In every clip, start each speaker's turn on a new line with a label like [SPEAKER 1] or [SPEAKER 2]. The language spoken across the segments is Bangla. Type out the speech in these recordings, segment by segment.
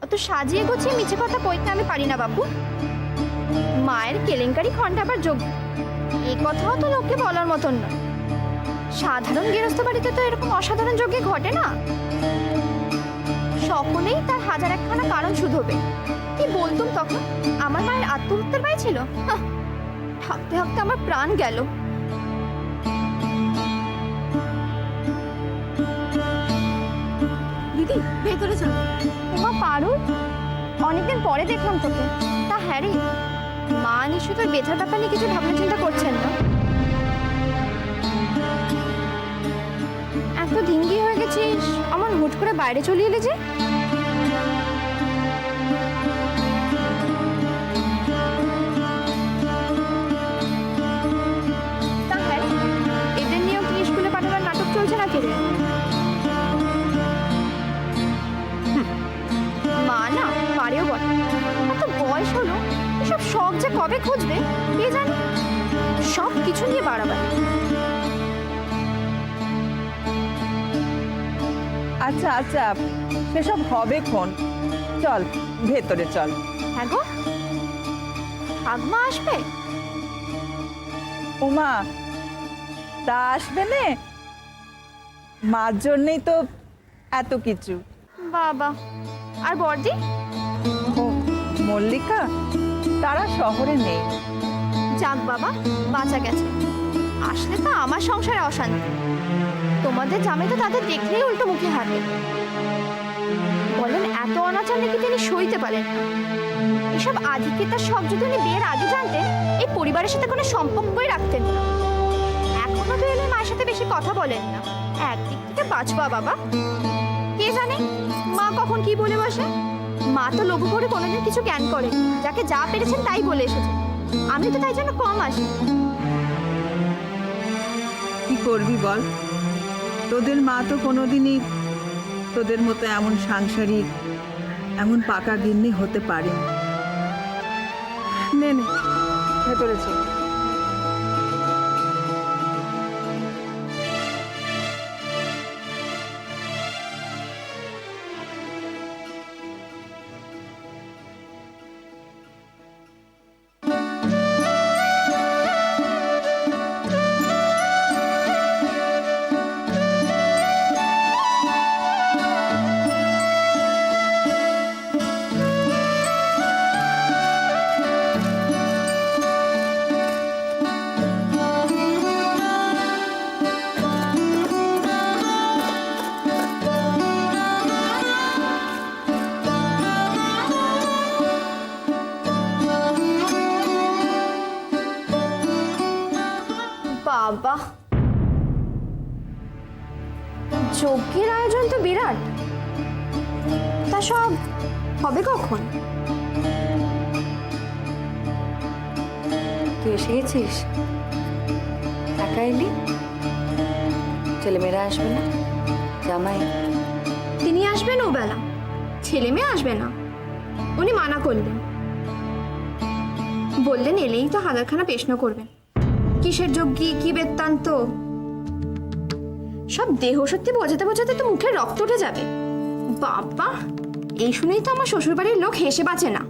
[SPEAKER 1] অত সাজিয়ে গুছিয়ে মিছে কথা কইতে আমি পারি না বাপু। মায়ের কেলেঙ্কারি খন্ডে আবার যোগ, এই কথাও তো লোককে বলার মতন না। সাধারণ গৃহস্থ বাড়িতে তো এরকম অসাধারণ যজ্ঞে ঘটে না। সকলেই তার হাজার একখানা কারণ শুধবে। কি বলতুম তখন আমার মায়ের আত্মহত্যার পায় ছিল, থাকতে থাকতে আমার প্রাণ গেল। দিদি ভেতরে চলো। মা পারু, অনেকদিন পরে দেখলাম তোকে। তা হ্যাঁ রে, মা নিশ্চয় তোর বেথার ব্যাপার নিয়ে কিছু ভাবনা চিন্তা করছেন না? এত ধিঙ্গি হয়ে গেছিস, আমার হুট করে বাইরে চলে এলে যে? তা হ্যাঁ, এদের নিয়েও কি স্কুলে পাঠানোর নাটক চলছে নাকি রে? মা না পারেও বটে, এত বয়স হলো, এসব শখ যে কবে খুঁজবে কে জানে। সব কিছু নিয়ে বাড়াবার।
[SPEAKER 2] আচ্ছা আচ্ছা, সেসব হবে ক্ষণ, চল ভেতরে চল।
[SPEAKER 1] হ্যাঁ গো, আগমা আসবে?
[SPEAKER 2] উমা তা আসবে নে, মার জন্যই তো এত কিছু।
[SPEAKER 1] বাবা, আর বর্দি?
[SPEAKER 2] ও মল্লিকা, তারা শহরে নেই।
[SPEAKER 1] যাক বাবা, বাঁচা গেছে। আসলে তো আমার সংসারে অশান্তি। তোমাদের জামাই তো তাদের দেখলেই উল্টো মুখে হাঁটে। বলেন এত অনাচার নাকি তিনি সইতে পারেন না। এসব আধিক্যতার সব যদি উনি বিয়ের আগে জানতেন, এই পরিবারের সাথে কোনো সম্পর্কই রাখতেন না। এখনো তো এলে মায়ের সাথে বেশি কথা বলেন না। একদিক থেকে বাঁচবা বাবা, কে জানে মা কখন কি বলে বসে। মা তো লোভে পড়ে কোনোদিন কিছু জ্ঞান করে, যাকে যা পেরেছেন তাই বলে এসেছে। আমি তো তাই জন্য কম আসি।
[SPEAKER 2] কি করবি বল, তোদের মা তো কোনোদিনই তোদের মতো এমন সাংসারিক, এমন পাকা গিন্নি হতে পারেনি। নে নে ভেতরে চল।
[SPEAKER 1] বাবা, যজ্ঞের আয়োজন তো বিরাট। তা সব হবে কখন?
[SPEAKER 3] তুই এসে গেছিস? একা এলি? ছেলেমেয়েরা আসবে না? জামাই?
[SPEAKER 1] তিনি আসবেন ও বেলা, ছেলে মেয়ে আসবে না। উনি মানা করলেন, বললেন এলেই তো হাজারখানা প্রশ্ন করবেন। কিসের যজ্ঞী, কি বৃত্তান্ত, সব দেহ সত্যি বোঝাতে বোঝাতে তো মুখের রক্ত উঠে যাবে। বাবা, এই শুনেই তো আমার শ্বশুর বাড়ির লোক হেসে বাঁচে না।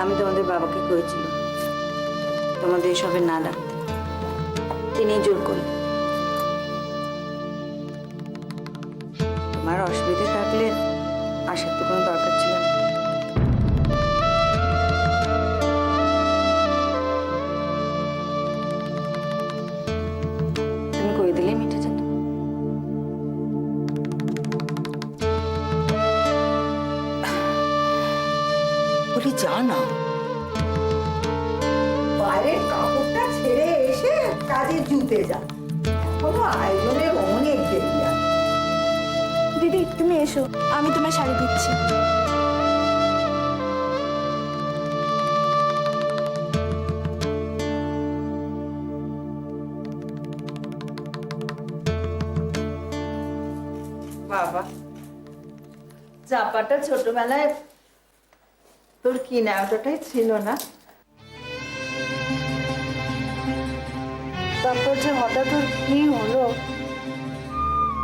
[SPEAKER 3] আমি তোমাদের বাবাকে করেছিলাম তোমাদের এসবের না ডাকতে, তিনি জোর করলেন। তোমার অসুবিধে থাকলে আসার তো কোনো দরকার ছিল না। তুমি কই দিলে মিটে যেত। বলি যা না,
[SPEAKER 4] বাইরের কাপড়টা ছেড়ে এসে কাজে জুতে যা, এখনো আয়োজনের অনেক দেরি আছে।
[SPEAKER 1] দিদি তুমি এসো, আমি তোমার শাড়ি দিচ্ছি।
[SPEAKER 2] বাবা, চাপাটা ছোটবেলায় তোর কিনা ওটাই ছিল না?
[SPEAKER 5] তারপর যে হঠাৎ ওর কি হলো,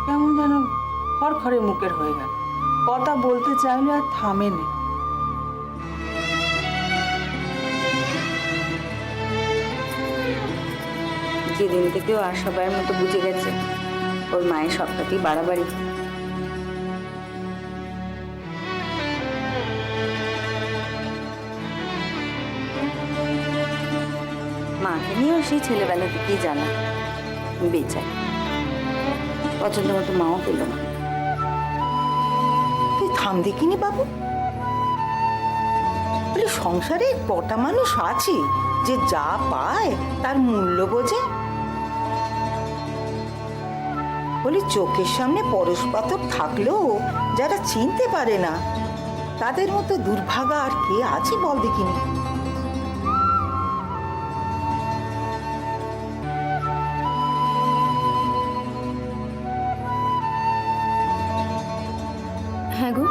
[SPEAKER 5] কেমন যেন খড়খড়ে মুখের হয়ে গেল। কথা বলতে চাইলে আর থামে না।
[SPEAKER 3] যেদিন থেকে ও আর সবার মতো বুঝে গেছে ওর মায়ের সবটাতেই বাড়াবাড়ি। মাকে নিয়েও সেই ছেলেবেলা থেকেই জানা বেচার পছন্দ মতো মাও পেল না।
[SPEAKER 4] তুই থাম দেখিনি বাবু, বলে সংসারে কটা মানুষ আছে যে যা পায় তার মূল্য বোঝে। বলি চোখের সামনে পরশপাথর থাকলেও যারা চিনতে পারে না তাদের মতো দুর্ভাগা আর কে আছে বল দেখিনি।
[SPEAKER 6] হ্যাঁ গো,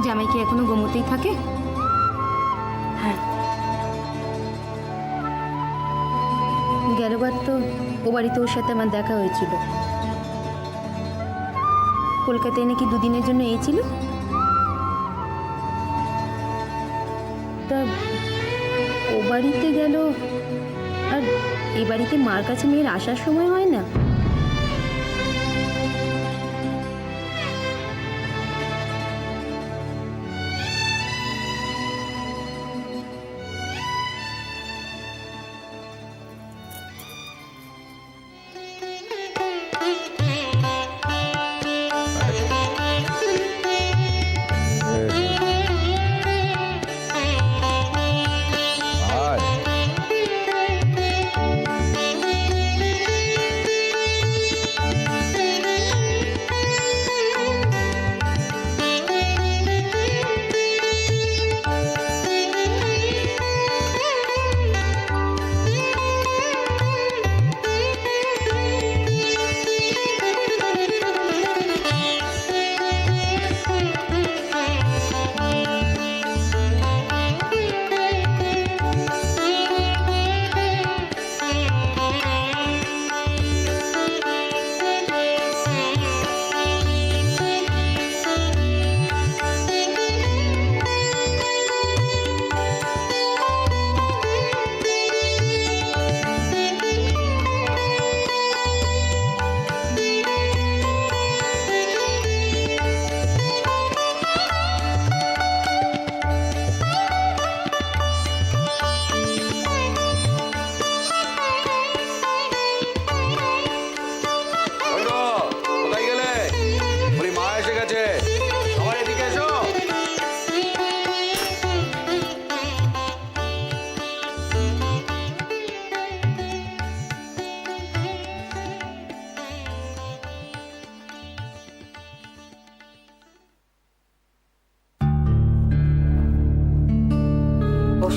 [SPEAKER 6] জামাই কি এখনো গোমতেই থাকে?
[SPEAKER 3] হ্যাঁ,
[SPEAKER 6] গেলবার তো ও বাড়িতে ওর সাথে আমার দেখা হয়েছিল। কলকাতায় নাকি দুদিনের জন্য এসেছিল। তা ও বাড়িতে গেল, আর এ বাড়িতে মার কাছে মেয়ের আসার সময় হয় না।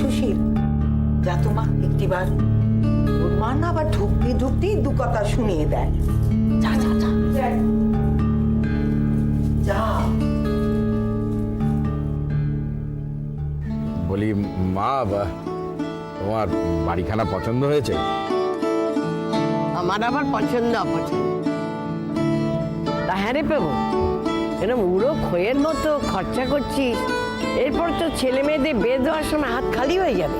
[SPEAKER 4] সুশীল, যা তোমা একটিবার। ওর মা না আবার ঢুকতে ঢুকতেই দু কথা শুনিয়ে দেয়। যা যা যা যা।
[SPEAKER 7] বলি মা, তোমার বাড়িখানা পছন্দ হয়েছে?
[SPEAKER 8] আমার আবার পছন্দ অপছন্দ তা হ্যাঁ রে পেবো, এরকম উড়ো খয়ের মতো খরচা করছিস, এরপর তো ছেলে মেয়েদের বিয়ে দেওয়ার সময় হাত খালি হয়ে যাবে।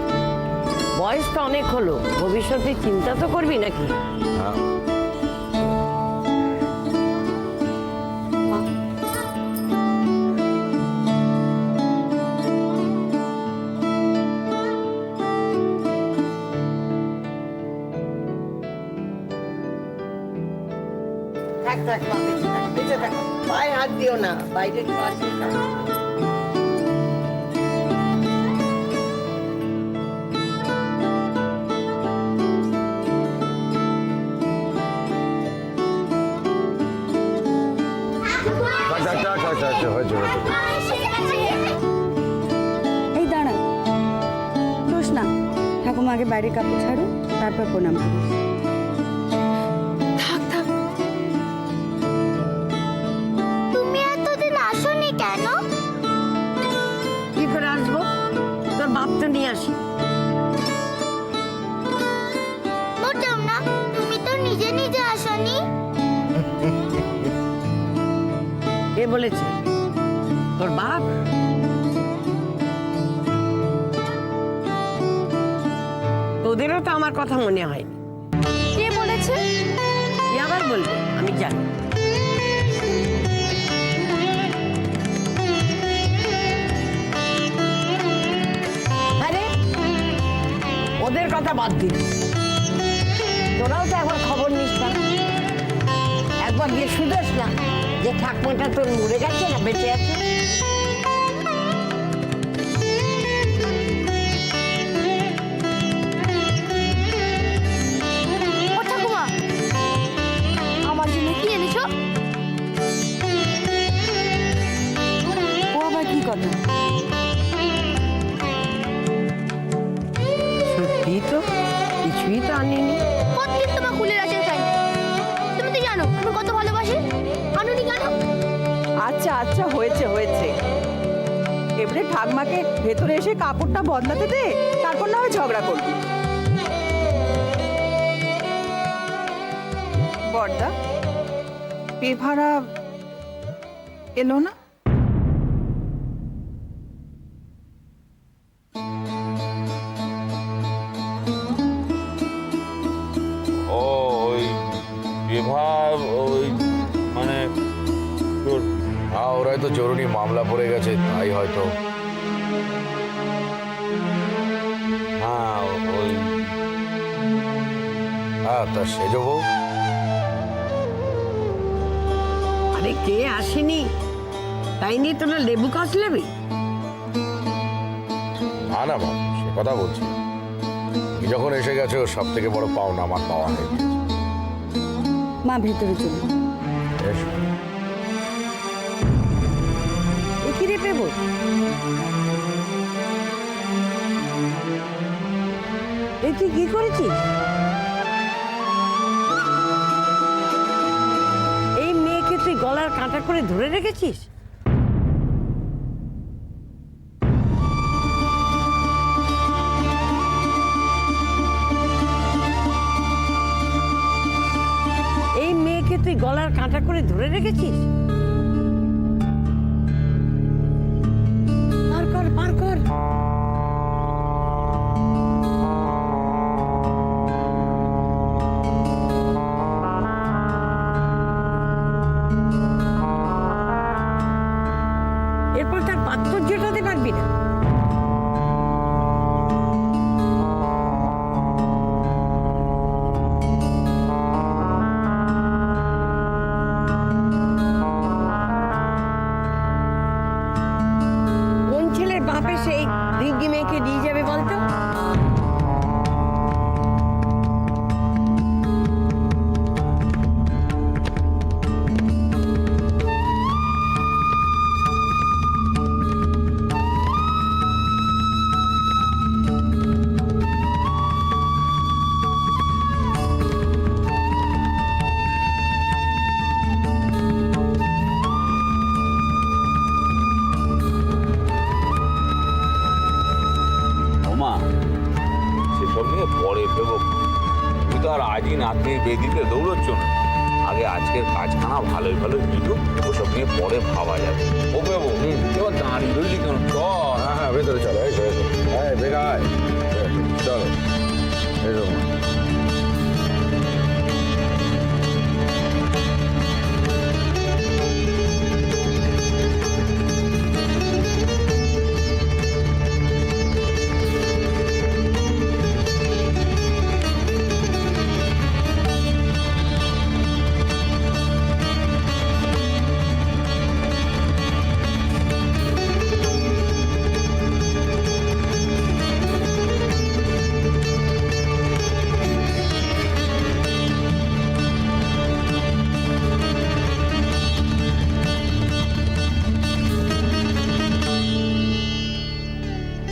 [SPEAKER 8] বয়স তো অনেক হলো, ভবিষ্যতে চিন্তা তো করবি নাকি? থাক থাক মা, বেঁচে থাকো, পায়ে হাত দিও না, বাইরে পাশে থাকো।
[SPEAKER 5] এই দাঁড়া, শোস না, ঠাকুমা আগে বাইরে কাপড় ছাড়ো, তারপর প্রণাম করিস।
[SPEAKER 1] থাক থাক, তুমি এতদিন আসোনি কেন?
[SPEAKER 8] কি করে আসবো, তোর বাপ তো নিয়ে আসি।
[SPEAKER 1] মোটেও না, তুমি
[SPEAKER 8] বলেছে? তোর বাপ? তোদেরও তো আমার কথা মনে হয়নি।
[SPEAKER 1] কে বলেছে?
[SPEAKER 8] কি আবার বলবে? আমি জানি। আরে ওদের কথা বাদ দিন, তোরাও তো একবার খবর নিস না, একবার গিয়ে শুধোস না যে ঠাকুমাটা তোর মরে গেছে না বেঁচে আছে।
[SPEAKER 1] ও ঠাকুমা, আমার জন্য কি এনেছো?
[SPEAKER 3] ও আবার কি কথা?
[SPEAKER 8] সত্যি তো কিছুই তো আনিনি।
[SPEAKER 1] প্রত্যেক তোমার কুলের আচার খাই। তুমি তো জানো আমি কত ভালোবাসি। আনুনি কেন?
[SPEAKER 2] আচ্ছা আচ্ছা, হয়েছে হয়েছে। এবারে ঠাকমাকে ভেতরে এসে কাপড়টা বদলাতে দে, তারপর না হয় ঝগড়া করবি। বড়দা, পেভারা এলো না?
[SPEAKER 9] ও ওই বিভাগ ওই মানে তোর
[SPEAKER 7] হ্যাঁ, ওরাই তো চোরুনি মামলা পড়ে গেছে, তাই হয়তো।
[SPEAKER 9] হ্যাঁ ওই
[SPEAKER 7] হ্যাঁ, তা সেজ বউ?
[SPEAKER 8] আরে কে আসেনি তাই নিয়ে তোরা লেবু কষলাবি?
[SPEAKER 7] না না মা, সে কথা বলছি না। তুমি যখন এসে গেছো, সব থেকে বড় পাওনা আমার পাওয়া হয়ে গেছে।
[SPEAKER 3] মা ভেতরে চলুন।
[SPEAKER 7] এসো।
[SPEAKER 8] এ কি রে পেবো? এই তুই কি করেছিস? এই মেয়েকে তুই গলার কাঁটা করে ধরে রেখেছিস? এই মেয়েকে তুই গলার কাঁটা করে ধরে রেখেছিস? পার কর, পার কর। এরপর তার পাত্র জেটাতে পারবি না। কোন ছেলের বাপে সেই রিঙ্গি মেয়েকে নিয়ে যাবে বলতো?
[SPEAKER 9] ওমা সেসব নিয়ে পরে ভেবো। তুমি তো আর আজই নাতনির বেদিতে দৌড়চ্ছ না, আগে আজকের কাজখানা ভালোই ভালোই মিটুক, ওসব নিয়ে পরে ভাবা যাবে। ও ভেবো এবার দাঁড়িয়ে রইলি কেন? চল।
[SPEAKER 7] হ্যাঁ হ্যাঁ, ভেতরে চলো, এসো এসো। হ্যাঁ বেগায় চলো, এসো মা।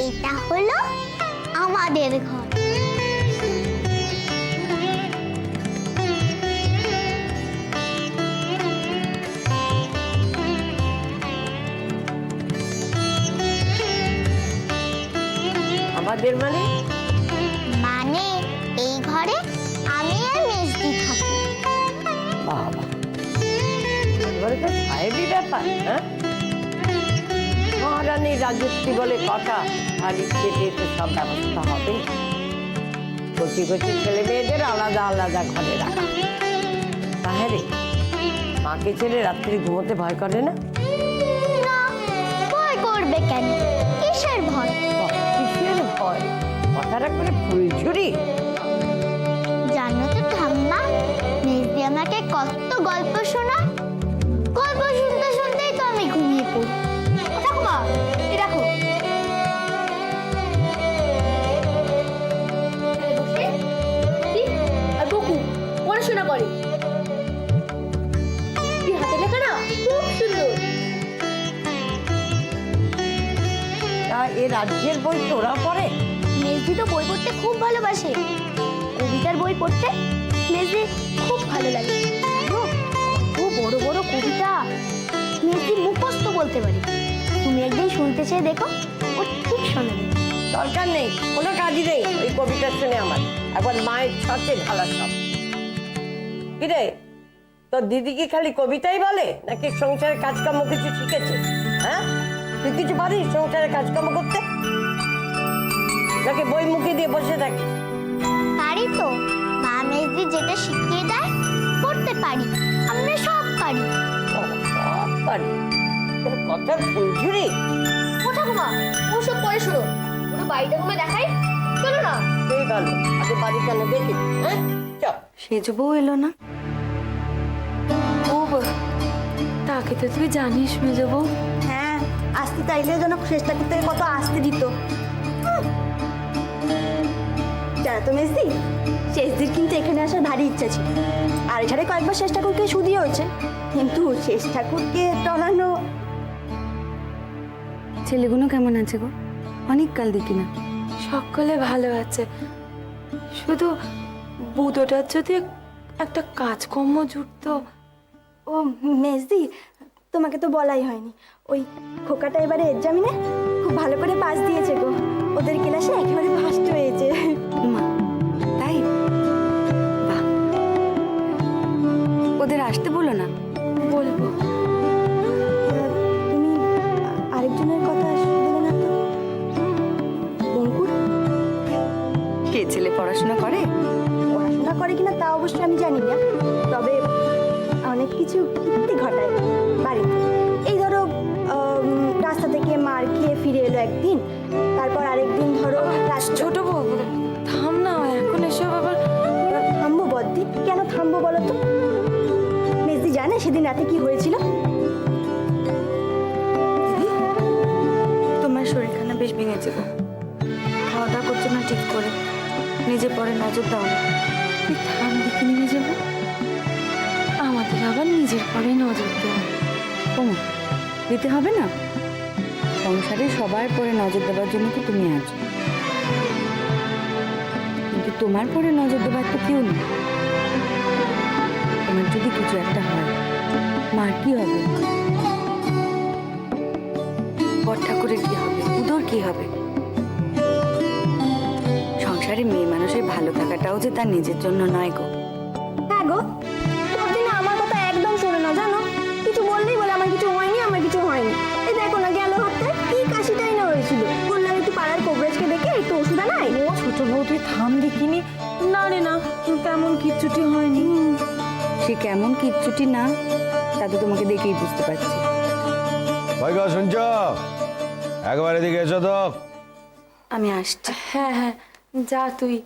[SPEAKER 10] এটা হলো আমাদের ঘর।
[SPEAKER 8] আমাদের মানে?
[SPEAKER 10] মানে এই ঘরে আমি আর মেজদি থাকি।
[SPEAKER 8] বাবা, ঘরে তো সাহেবই ব্যাপার। ব্যাপার? হ্যাঁ, মহারানী রাজত্রী বলে কথা, আর ইচ্ছেতে তো সব ব্যবস্থা হবে। কচি কচি ছেলে মেয়েদের আলাদা আলাদা ঘরে রাখা। তাহলে মাকে ছেড়ে রাত্রি ঘুমোতে ভয় করে না?
[SPEAKER 10] না, ভয় করবে কেন? কিসের ভয়?
[SPEAKER 8] কিসের ভয়? কথার একবারে ফুলঝুরি।
[SPEAKER 10] জানো তো ঠাম্মা, মেজদি আমাকে কত গল্প শোনায়। গল্প শুনতে শুনতেই তো আমি ঘুমিয়ে পড়ি।
[SPEAKER 1] ও ঠাকুমা, এই দেখো। আর বকু পড়াশোনা করে। কি হাতে লেখা না, খুব সুন্দর।
[SPEAKER 8] তা এ রাজ্যের বই তোরা পড়ে?
[SPEAKER 10] মেজদি তো বই পড়তে খুব ভালোবাসে। কবিতার বই পড়তে মেজদি খুব ভালো লাগে। জানো, খুব বড় বড় কবিতা মেজদি মুখস্থ বলতে পারে। তুমি একদিন শুনতে চেয়ে দেখো, ও ঠিক শোনাবে।
[SPEAKER 8] দরকার নেই, কোনো কাজই নেই ওই কবিতা শুনে আমার। একবার মায়ের ছাঁচে ঢালা সব। কিরে, তোর দিদি কি খালি কবিতাই বলে, নাকি সংসারের কাজকর্ম কিছু শিখেছে? হ্যাঁ, তুই কিছু পারিস সংসারের কাজকর্ম করতে, নাকি বই মুখে দিয়ে বসে থাকিস?
[SPEAKER 10] পারি তো, মা মেজদি যেটা শিখিয়ে দেয় পড়তে পারি। আমরা সব পারি।
[SPEAKER 8] সব পারি। তোর কথার ফুলঝুরি।
[SPEAKER 1] ও ঠাকুমা, ওসব পরে শুনো, পুরো বাড়িটা ঘুরে দেখাই। চলো না।
[SPEAKER 8] সেই ভালো, আগে বাড়ি কেন দেখি। হ্যাঁ, চল।
[SPEAKER 3] সেজ বউ এলো না?
[SPEAKER 6] ও তাকে তো তুই জানিস মেজো বউ।
[SPEAKER 3] হ্যাঁ, আসতে চাইলে যেন চেষ্টা করতে কত আসতে দিত। জানো তো মেজদি, শেষদির কিন্তু এখানে আসার ভারী ইচ্ছা ছিল। আর এখানে কয়েকবার শেষ ঠাকুরকে শুধিয়ে হয়েছে, কিন্তু শেষ ঠাকুরকে টলানো। ছেলেগুলো কেমন আছে গো? অনেক কাল দেখি না।
[SPEAKER 6] সকলে ভালো আছে, শুধু বুধোটার যদি একটা কাজকর্ম জুটতো।
[SPEAKER 3] ও মেজদি, তোমাকে তো বলাই হয়নি, ওই খোকাটা এবারে এক্সামিনে খুব ভালো করে পাস দিয়েছে গো। ওদের ক্লাসে একেবারে ফার্স্ট হয়েছে। মা, তাই? বাহ, ওদের আসতে বলো না।
[SPEAKER 6] বলবো।
[SPEAKER 3] তুমি আরেকজনের কথা শুনলে না তো? অঙ্কুর কে ছেলে পড়াশোনা করে? পড়াশোনা করে কিনা তা অবশ্য আমি জানি না, তবে অনেক কিছু কীর্তি ঘটায় বাড়িতে। এই ধরো রাস্তা থেকে মার খেয়ে ফিরে এলো একদিন, তারপর আরেকদিন ধরো
[SPEAKER 6] ছোট বউ, থাম না, এখন এসব আবার।
[SPEAKER 3] থামবো বদ্দি, কেন থামবো বলো তো? মেজদি জানে সেদিন রাতে কি হয়েছিল? তোমার শরীরখানা বেশ ভেঙেছে গো, খাওয়া দাওয়া করছো না ঠিক করে, নিজে পরে নজর দাও না।
[SPEAKER 6] তুই থাম দেখিনি মেজো বউ, আমাদের আবার নিজের পরে নজর দেওয়া।
[SPEAKER 3] কমা দিতে হবে না, সংসারে সবার পরে নজর দেওয়ার জন্য তো তুমি আছো, কিন্তু তোমার পরে নজর দেওয়ার তো কেউ নেই। তোমার যদি কিছু একটা হয়, মার কি হবে? বড় ঠাকুরের কি হবে? উদর কি হবে? সংসারে মেয়ে মানুষের ভালো থাকাটাও যে তার নিজের জন্য নয় গো। হ্যাঁ গো, তোর আমার কথা একদম শোনে না জানো, কিছু বললেই বলে আমার কিছু হয়নি, আমার কিছু হয়নি। এই দেখো না, গেল হতে কি কাশিটাই না হয়েছিল, বললাম একটু পাড়ার কবরেজকে দেখে একটু ওষুধ আনাই।
[SPEAKER 6] ও ছোট বউ, তুই থাম দেখিনি। না রে না, তেমন কিচ্ছুটি হয়নি।
[SPEAKER 3] সে কেমন কিচ্ছুটি না, তা তো তোমাকে দেখেই বুঝতে পারছি।
[SPEAKER 7] ভাই গো, শুনছ? একবার এদিকে এসো তো।
[SPEAKER 3] আমি আসছি।
[SPEAKER 6] হ্যাঁ হ্যাঁ, যা তুই।